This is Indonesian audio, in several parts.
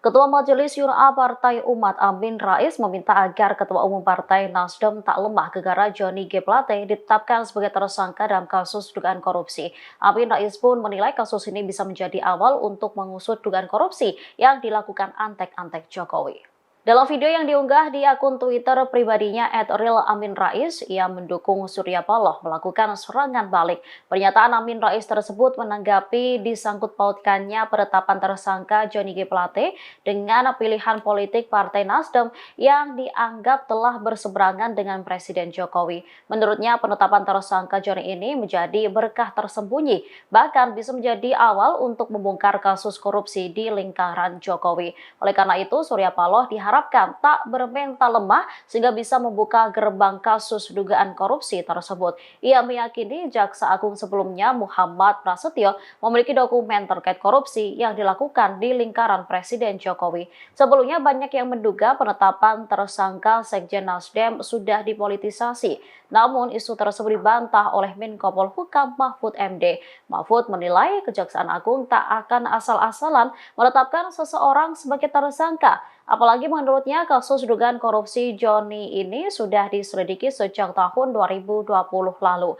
Ketua Majelis Syura Partai Umat Amin Rais meminta agar Ketua Umum Partai Nasdem tak lemah gegara Johnny G. Plate ditetapkan sebagai tersangka dalam kasus dugaan korupsi. Amin Rais pun menilai kasus ini bisa menjadi awal untuk mengusut dugaan korupsi yang dilakukan antek-antek Jokowi. Dalam video yang diunggah di akun Twitter pribadinya @realaminrais, ia mendukung Surya Paloh melakukan serangan balik. Pernyataan Amin Rais tersebut menanggapi disangkut pautkannya penetapan tersangka Johnny G. Plate dengan pilihan politik Partai Nasdem yang dianggap telah berseberangan dengan Presiden Jokowi. Menurutnya penetapan tersangka Johnny ini menjadi berkah tersembunyi, bahkan bisa menjadi awal untuk membongkar kasus korupsi di lingkaran Jokowi. Oleh karena itu, Surya Paloh diharapkan tak bermental lemah sehingga bisa membuka gerbang kasus dugaan korupsi tersebut. Ia meyakini Jaksa Agung sebelumnya Muhammad Prasetyo memiliki dokumen terkait korupsi yang dilakukan di lingkaran Presiden Jokowi. Sebelumnya banyak yang menduga penetapan tersangka Sekjen Nasdem sudah dipolitisasi. Namun isu tersebut dibantah oleh Menko Polhukam Mahfud MD. Mahfud menilai Kejaksaan Agung tak akan asal-asalan menetapkan seseorang sebagai tersangka. Apalagi menurutnya kasus dugaan korupsi Johnny ini sudah diselidiki sejak tahun 2020 lalu.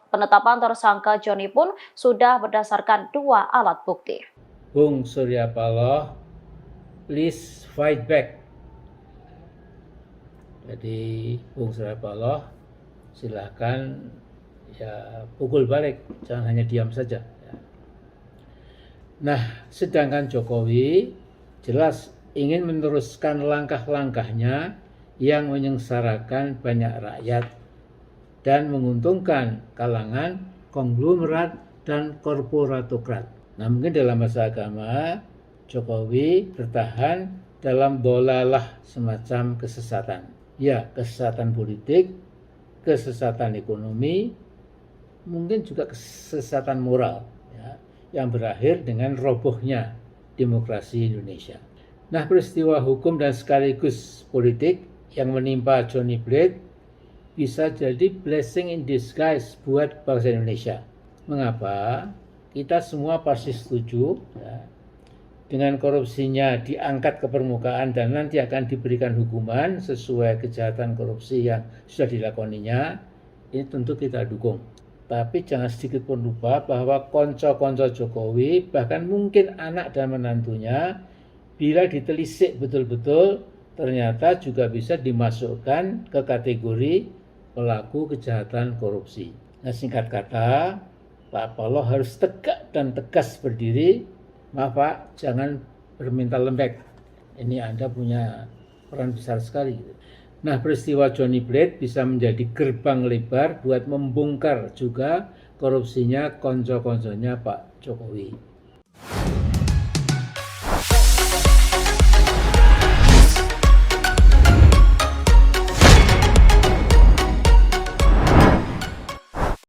Penetapan tersangka Johnny pun sudah berdasarkan 2 alat bukti. Bung Surya Paloh, please fight back. Jadi Bung Surya Paloh silahkan ya pukul balik, jangan hanya diam saja. Nah, sedangkan Jokowi jelas ingin meneruskan langkah-langkahnya yang menyengsarakan banyak rakyat dan menguntungkan kalangan konglomerat dan korporatokrat. Nah, mungkin dalam bahasa agama, Jokowi bertahan dalam dolalah semacam kesesatan. Ya, kesesatan politik, kesesatan ekonomi, mungkin juga kesesatan moral, ya, yang berakhir dengan robohnya demokrasi Indonesia. Nah, peristiwa hukum dan sekaligus politik yang menimpa Johnny Plate bisa jadi blessing in disguise buat bangsa Indonesia. Mengapa? Kita semua pasti setuju ya, dengan korupsinya diangkat ke permukaan dan nanti akan diberikan hukuman sesuai kejahatan korupsi yang sudah dilakoninya. Ini tentu kita dukung. Tapi jangan sedikit pun lupa bahwa konco-konco Jokowi, bahkan mungkin anak dan menantunya, bila ditelisik betul-betul, ternyata juga bisa dimasukkan ke kategori pelaku kejahatan korupsi. Nah, singkat kata, Pak Paloh harus tegak dan tegas berdiri. Maaf Pak, jangan bermental lembek. Ini Anda punya peran besar sekali. Nah, peristiwa Johnny Plate bisa menjadi gerbang lebar buat membongkar juga korupsinya konco-konconya Pak Jokowi.